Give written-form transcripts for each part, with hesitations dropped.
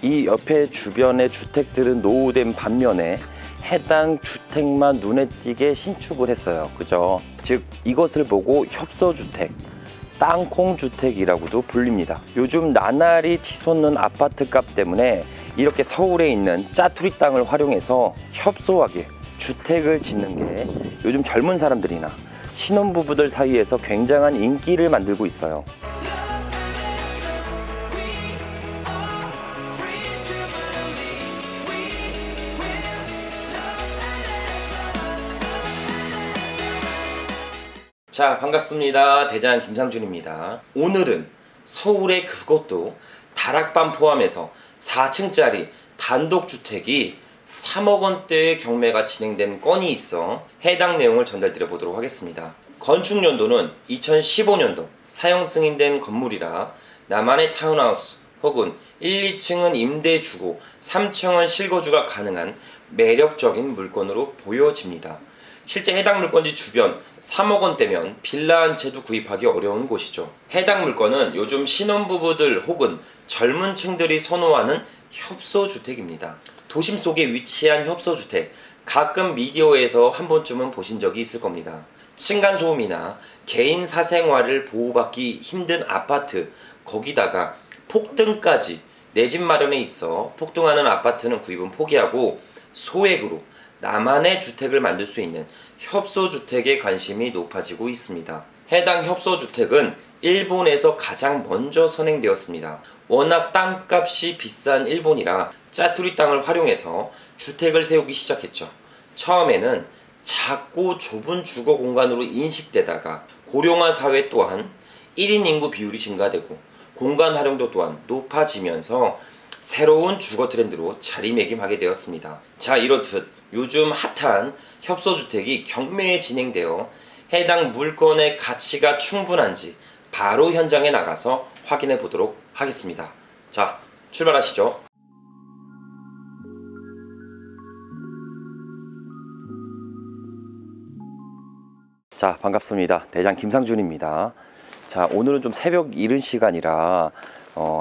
이 옆에 주변의 주택들은 노후된 반면에 해당 주택만 눈에 띄게 신축을 했어요. 그죠? 즉 이것을 보고 협소주택, 땅콩주택이라고도 불립니다. 요즘 나날이 치솟는 아파트값 때문에 이렇게 서울에 있는 짜투리 땅을 활용해서 협소하게 주택을 짓는 게 요즘 젊은 사람들이나 신혼부부들 사이에서 굉장한 인기를 만들고 있어요. 자, 반갑습니다. 대장 김상준입니다. 오늘은 서울의 그것도 다락방 포함해서 4층짜리 단독주택이 3억 원대의 경매가 진행된 건이 있어 해당 내용을 전달드려 보도록 하겠습니다. 건축 연도는 2015년도, 사용 승인된 건물이라 나만의 타운하우스 혹은 1, 2층은 임대주고 3층은 실거주가 가능한 매력적인 물건으로 보여집니다. 실제 해당 물건지 주변 3억 원대면 빌라 한 채도 구입하기 어려운 곳이죠. 해당 물건은 요즘 신혼부부들 혹은 젊은 층들이 선호하는 협소주택입니다. 도심 속에 위치한 협소주택, 가끔 미디어에서 한 번쯤은 보신 적이 있을 겁니다. 층간소음이나 개인 사생활을 보호받기 힘든 아파트, 거기다가 폭등까지 내 집 마련에 있어 폭등하는 아파트는 구입은 포기하고 소액으로 나만의 주택을 만들 수 있는 협소주택에 관심이 높아지고 있습니다. 해당 협소주택은 일본에서 가장 먼저 선행되었습니다. 워낙 땅값이 비싼 일본이라 짜투리 땅을 활용해서 주택을 세우기 시작했죠. 처음에는 작고 좁은 주거 공간으로 인식되다가 고령화 사회 또한 1인 인구 비율이 증가되고 공간 활용도 또한 높아지면서 새로운 주거 트렌드로 자리매김하게 되었습니다. 자, 이렇듯 요즘 핫한 협소주택이 경매에 진행되어 해당 물건의 가치가 충분한지 바로 현장에 나가서 확인해 보도록 하겠습니다. 자, 출발하시죠. 자, 반갑습니다. 대장 김상준입니다. 자, 오늘은 좀 새벽 이른 시간이라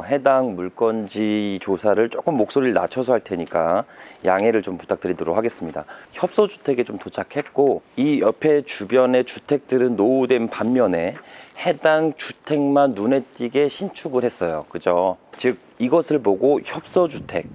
해당 물건지 조사를 조금 목소리를 낮춰서 할 테니까 양해를 좀 부탁드리도록 하겠습니다. 협소주택에 좀 도착했고 이 옆에 주변의 주택들은 노후된 반면에 해당 주택만 눈에 띄게 신축을 했어요. 그죠? 즉 이것을 보고 협소주택,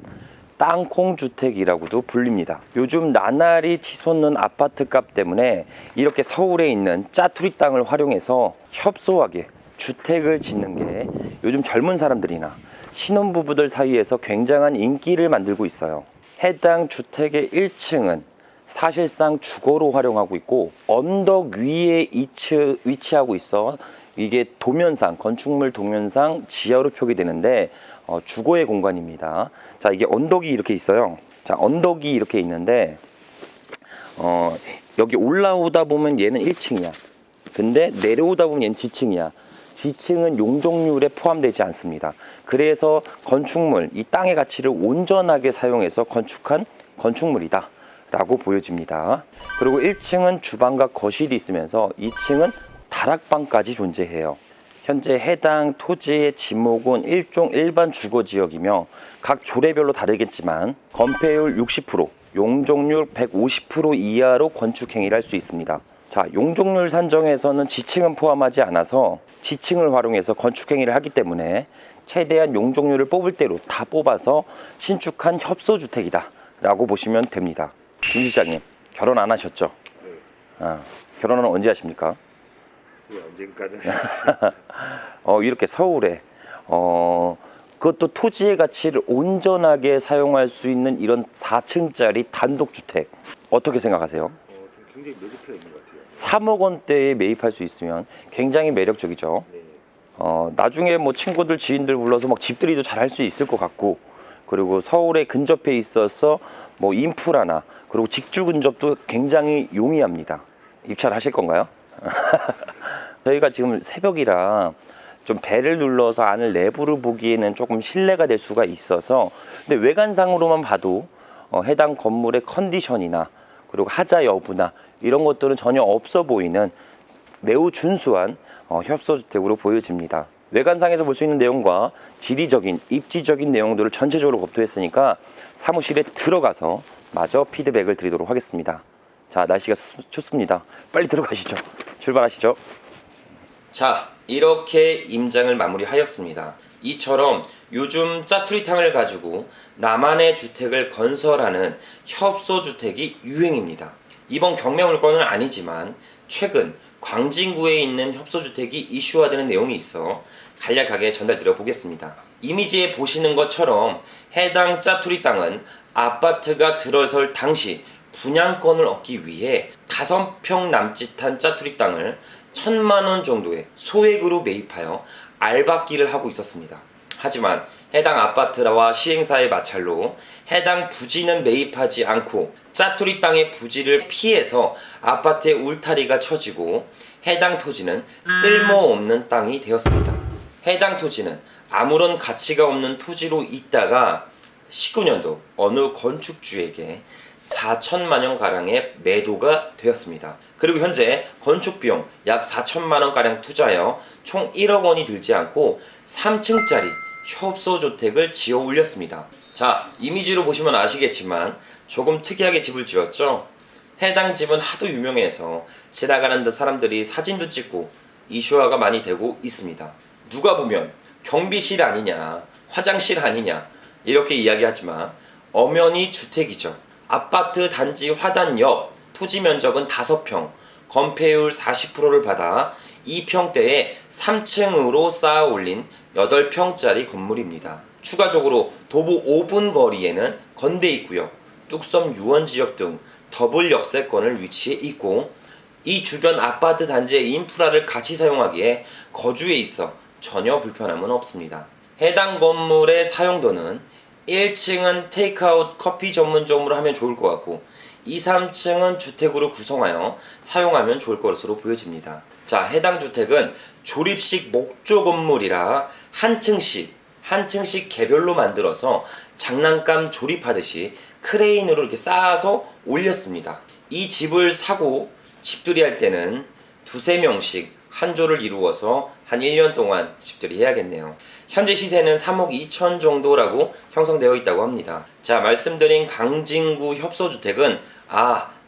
땅콩주택이라고도 불립니다. 요즘 나날이 치솟는 아파트값 때문에 이렇게 서울에 있는 짜투리 땅을 활용해서 협소하게 주택을 짓는 게 요즘 젊은 사람들이나 신혼부부들 사이에서 굉장한 인기를 만들고 있어요. 해당 주택의 1층은 사실상 주거로 활용하고 있고 언덕 위에 위치하고 있어 이게 도면상, 건축물 도면상 지하로 표기되는데 주거의 공간입니다. 자, 이게 언덕이 이렇게 있어요. 자, 언덕이 이렇게 있는데 여기 올라오다 보면 얘는 1층이야. 근데 내려오다 보면 얘는 지층이야. 지층은 용적률에 포함되지 않습니다. 그래서 건축물, 이 땅의 가치를 온전하게 사용해서 건축한 건축물이다 라고 보여집니다. 그리고 1층은 주방과 거실이 있으면서 2층은 다락방까지 존재해요. 현재 해당 토지의 지목은 일종 일반 주거지역이며 각 조례별로 다르겠지만 건폐율 60%, 용적률 150% 이하로 건축행위를 할 수 있습니다. 자, 용적률 산정에서는 지층은 포함하지 않아서 지층을 활용해서 건축행위를 하기 때문에 최대한 용적률을 뽑을 대로 다 뽑아서 신축한 협소주택이다 라고 보시면 됩니다. 김 시장님, 결혼 안 하셨죠? 네. 결혼은 언제 하십니까? 언젠가는. 이렇게 서울에 그것도 토지의 가치를 온전하게 사용할 수 있는 이런 4층짜리 단독주택 어떻게 생각하세요? 좀 굉장히 매력가 있는 것 같아요. 3억 원대에 매입할 수 있으면 굉장히 매력적이죠. 네. 나중에 뭐 친구들, 지인들 불러서 막 집들이도 잘 할 수 있을 것 같고, 그리고 서울에 근접해 있어서 뭐 인프라나 그리고 직주 근접도 굉장히 용이합니다. 입찰하실 건가요? 저희가 지금 새벽이라 좀 벨을 눌러서 안을 내부를 보기에는 조금 실례가 될 수가 있어서, 근데 외관상으로만 봐도 해당 건물의 컨디션이나 그리고 하자 여부나 이런 것들은 전혀 없어 보이는 매우 준수한 협소주택으로 보여집니다. 외관상에서 볼 수 있는 내용과 지리적인, 입지적인 내용들을 전체적으로 검토했으니까 사무실에 들어가서 마저 피드백을 드리도록 하겠습니다. 자, 날씨가 춥습니다. 빨리 들어가시죠. 출발하시죠. 자, 이렇게 임장을 마무리하였습니다. 이처럼 요즘 짜투리탕을 가지고 나만의 주택을 건설하는 협소주택이 유행입니다. 이번 경매물건은 아니지만 최근 광진구에 있는 협소주택이 이슈화되는 내용이 있어 간략하게 전달드려 보겠습니다. 이미지에 보시는 것처럼 해당 짜투리 땅은 아파트가 들어설 당시 분양권을 얻기 위해 5평 남짓한 짜투리 땅을 1,000만원 정도의 소액으로 매입하여 알박기를 하고 있었습니다. 하지만 해당 아파트와 시행사의 마찰로 해당 부지는 매입하지 않고 짜투리 땅의 부지를 피해서 아파트의 울타리가 쳐지고 해당 토지는 쓸모없는 땅이 되었습니다. 해당 토지는 아무런 가치가 없는 토지로 있다가 19년도 어느 건축주에게 4천만원가량의 매도가 되었습니다. 그리고 현재 건축비용 약 4천만원가량 투자하여 총 1억원이 들지 않고 3층짜리 협소주택을 지어 올렸습니다. 자, 이미지로 보시면 아시겠지만 조금 특이하게 집을 지었죠? 해당 집은 하도 유명해서 지나가는 듯 사람들이 사진도 찍고 이슈화가 많이 되고 있습니다. 누가 보면 경비실 아니냐, 화장실 아니냐 이렇게 이야기하지만 엄연히 주택이죠. 아파트 단지 화단 옆 토지 면적은 5평, 건폐율 40%를 받아 2평대에 3층으로 쌓아 올린 8평짜리 건물입니다. 추가적으로 도보 5분 거리에는 건대입구역, 뚝섬 유원지역 등 더블 역세권을 위치해 있고 이 주변 아파트 단지의 인프라를 같이 사용하기에 거주에 있어 전혀 불편함은 없습니다. 해당 건물의 사용도는 1층은 테이크아웃 커피 전문점으로 하면 좋을 것 같고 2, 3층은 주택으로 구성하여 사용하면 좋을 것으로 보여집니다. 자, 해당 주택은 조립식 목조 건물이라 한 층씩 개별로 만들어서 장난감 조립하듯이 크레인으로 이렇게 쌓아서 올렸습니다. 이 집을 사고 집들이 할 때는 2~3명씩 한 조를 이루어서 한 1년 동안 집들이 해야겠네요. 현재 시세는 3억 2천 정도라고 형성되어 있다고 합니다. 자, 말씀드린 광진구 협소주택은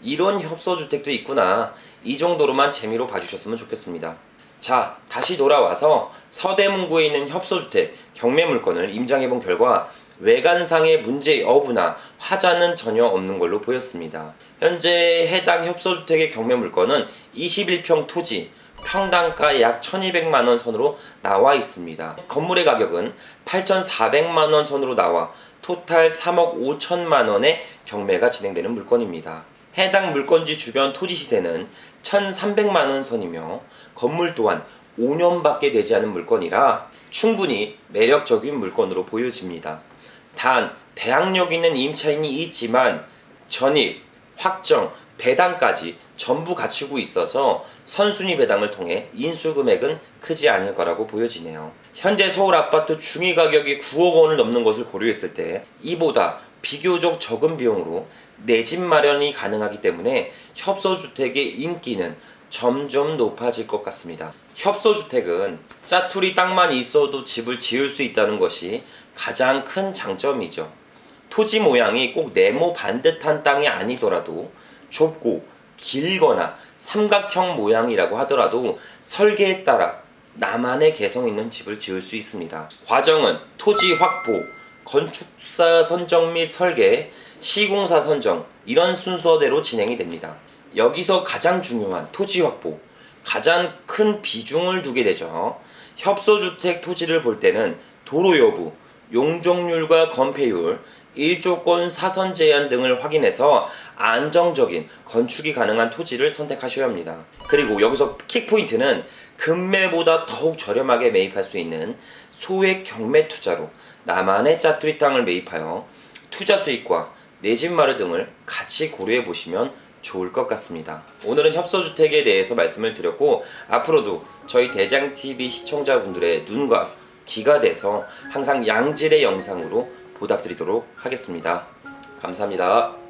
이런 협소주택도 있구나, 이 정도로만 재미로 봐주셨으면 좋겠습니다. 자, 다시 돌아와서 서대문구에 있는 협소주택 경매물건을 임장해본 결과 외관상의 문제 여부나 화자는 전혀 없는 걸로 보였습니다. 현재 해당 협소주택의 경매물건은 21평 토지, 평당가 약 1,200만원 선으로 나와 있습니다. 건물의 가격은 8,400만원 선으로 나와 토탈 3억 5천만원의 경매가 진행되는 물건입니다. 해당 물건지 주변 토지 시세는 1,300만원 선이며 건물 또한 5년밖에 되지 않은 물건이라 충분히 매력적인 물건으로 보여집니다. 단 대항력 있는 임차인이 있지만 전입, 확정, 배당까지 전부 갖추고 있어서 선순위 배당을 통해 인수금액은 크지 않을 거라고 보여지네요. 현재 서울 아파트 중위 가격이 9억 원을 넘는 것을 고려했을 때 이보다 비교적 적은 비용으로 내 집 마련이 가능하기 때문에 협소주택의 인기는 점점 높아질 것 같습니다. 협소주택은 짜투리 땅만 있어도 집을 지을 수 있다는 것이 가장 큰 장점이죠. 토지 모양이 꼭 네모 반듯한 땅이 아니더라도 좁고 길거나 삼각형 모양이라고 하더라도 설계에 따라 나만의 개성 있는 집을 지을 수 있습니다. 과정은 토지 확보, 건축사 선정 및 설계, 시공사 선정 이런 순서대로 진행이 됩니다. 여기서 가장 중요한 토지 확보, 가장 큰 비중을 두게 되죠. 협소주택 토지를 볼 때는 도로 여부, 용적률과 건폐율, 일조권 사선 제한 등을 확인해서 안정적인 건축이 가능한 토지를 선택하셔야 합니다. 그리고 여기서 킥포인트는 금매보다 더욱 저렴하게 매입할 수 있는 소액 경매 투자로 나만의 짜투리 땅을 매입하여 투자 수익과 내 집 마련 등을 같이 고려해 보시면 좋을 것 같습니다. 오늘은 협소주택에 대해서 말씀을 드렸고 앞으로도 저희 대장TV 시청자분들의 눈과 귀가 돼서 항상 양질의 영상으로 보답드리도록 하겠습니다. 감사합니다.